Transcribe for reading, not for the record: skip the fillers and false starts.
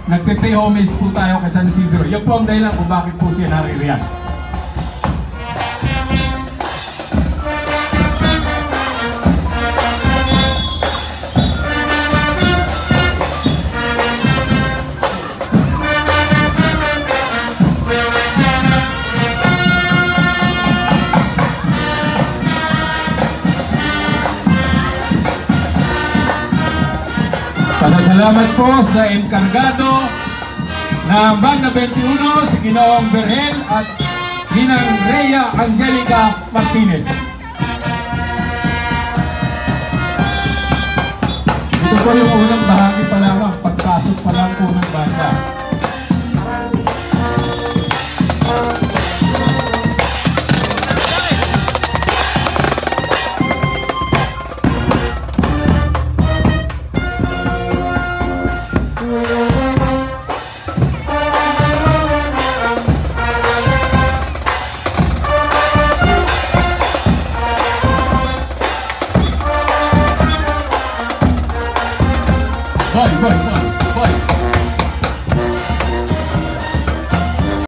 nagpe-pay homage po tayo kay San Isidro. Yan po ang dahilan kung bakit po siya naririyan. Salamat po sa enkargado ng Banda 21, si Ginoong Berhel at Ginang Rhea Angelica Martinez. Ito po yung unang bahagi pa lamang, pagpasok pa lang po ng banda. Vai.